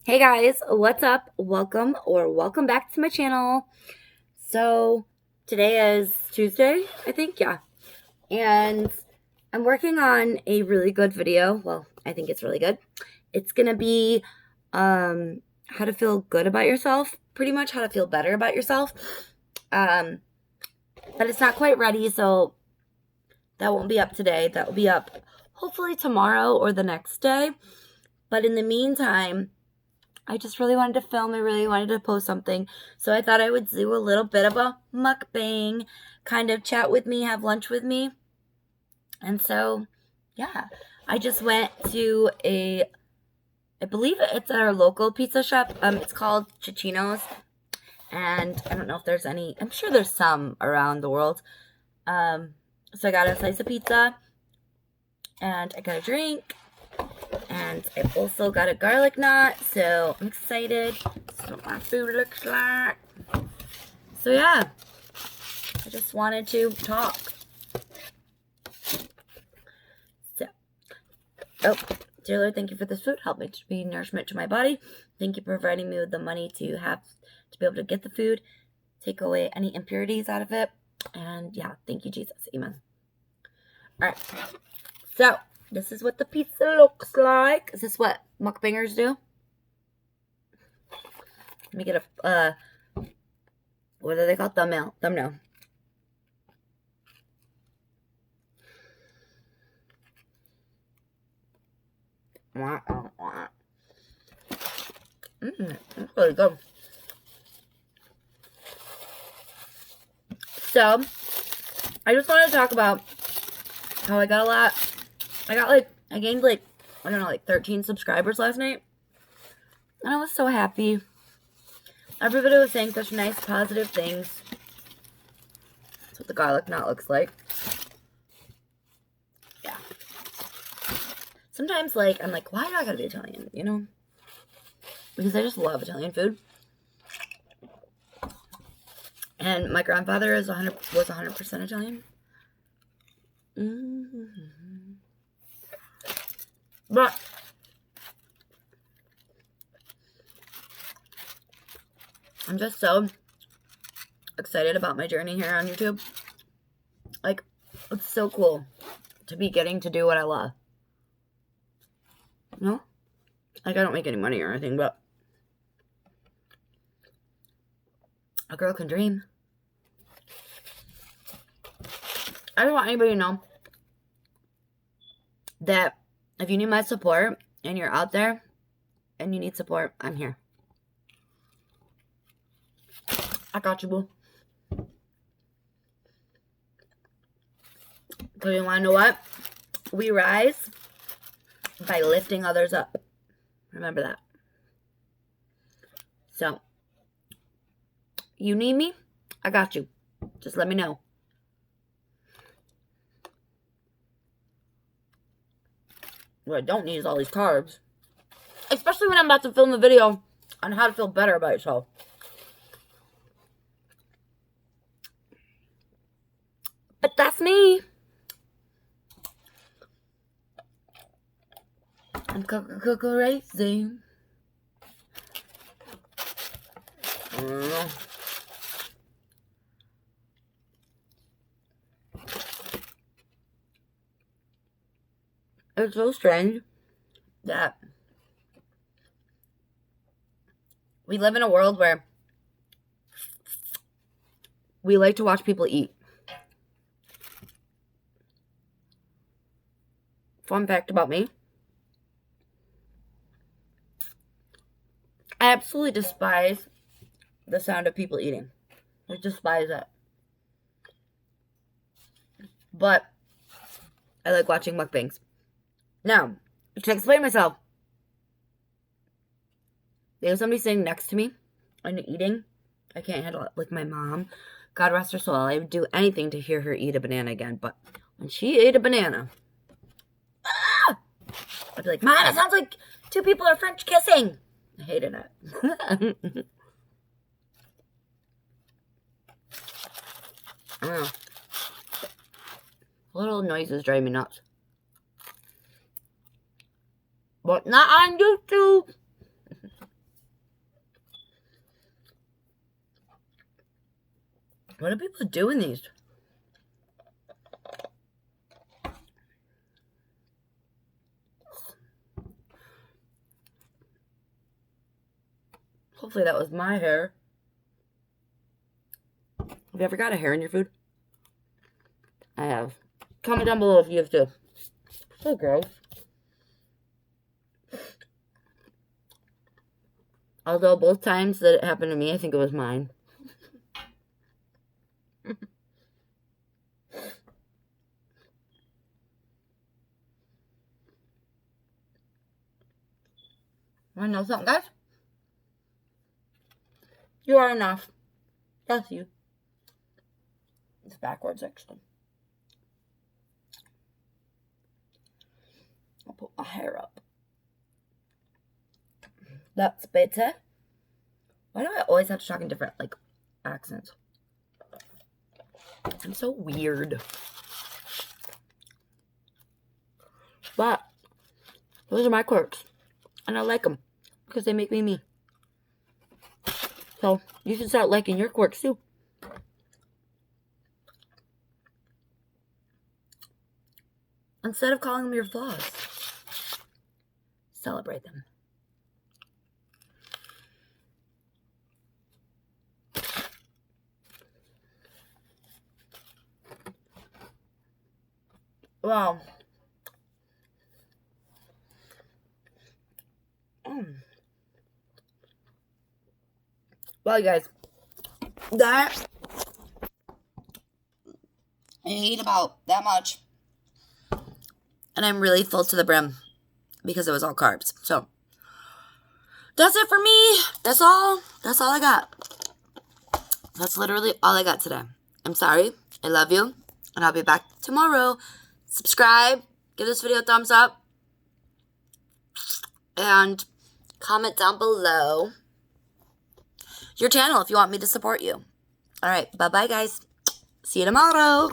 Hey guys, what's up? Welcome back to my channel. So today is Tuesday, I think, yeah. And I'm working on a really good video. Well, I think it's really good. It's gonna be how to feel good about yourself, pretty much how to feel better about yourself. Um, but it's not quite ready, so that won't be up today. That will be up hopefully tomorrow or the next day. But in the meantime, I just really wanted to film. I really wanted to post something. So I thought I would do a little bit of a mukbang, kind of chat with me, have lunch with me. And so, yeah, I just went to I believe it's our local pizza shop. It's called Cicino's. And I don't know if there's any, I'm sure there's some around the world. So I got a slice of pizza and I got a drink. And I also got a garlic knot, so I'm excited. That's what my food looks like. So yeah, I just wanted to talk. Dear Lord, thank you for this food. Help me to be nourishment to my body. Thank you for providing me with the money to be able to get the food, take away any impurities out of it. And yeah, thank you, Jesus. Amen. All right. So this is what the pizza looks like. Is this what mukbangers do? Let me get a, what are they called? Thumbnail. That's really good. So, I just wanted to talk about how I gained like, I don't know, like 13 subscribers last night. And I was so happy. Everybody was saying such nice, positive things. That's what the garlic knot looks like. Yeah. Sometimes, like, I'm like, why do I gotta be Italian, you know? Because I just love Italian food. And my grandfather was 100% Italian. But I'm just so excited about my journey here on YouTube. Like, it's so cool to be getting to do what I love. You know? Like, I don't make any money or anything, but a girl can dream. I don't want anybody to know that if you need my support and you're out there and you need support, I'm here. I got you, boo. So you want to know what? We rise by lifting others up. Remember that. So, you need me? I got you. Just let me know. What I don't need is all these carbs. Especially when I'm about to film the video on how to feel better about yourself. But that's me. I'm crazy. It's so strange that we live in a world where we like to watch people eat. Fun fact about me. I absolutely despise the sound of people eating. I despise it. But I like watching mukbangs. Now, to explain myself, there's somebody sitting next to me and eating. I can't handle it. Like my mom, God rest her soul, I would do anything to hear her eat a banana again. But when she ate a banana, I'd be like, Mom, it sounds like two people are French kissing. I hated it. I don't know. Little noises drive me nuts. But not on YouTube. What do people do in these? Hopefully that was my hair. Have you ever got a hair in your food? I have. Comment down below if you have too. So gross. Although both times that it happened to me, I think it was mine. Wanna know something, guys? You are enough. That's you. It's backwards, actually. I'll put my hair up. That's better. Why do I always have to talk in different, like, accents? I'm so weird. But those are my quirks. And I like them. Because they make me me. So you should start liking your quirks too. Instead of calling them your flaws. Celebrate them. Wow. Well, you guys, that I ate about that much, and I'm really full to the brim because it was all carbs. So that's it for me. That's all I got. That's literally all I got today. I'm sorry. I love you, and I'll be back tomorrow. Subscribe, give this video a thumbs up, and comment down below your channel if you want me to support you. All right, bye-bye, guys. See you tomorrow.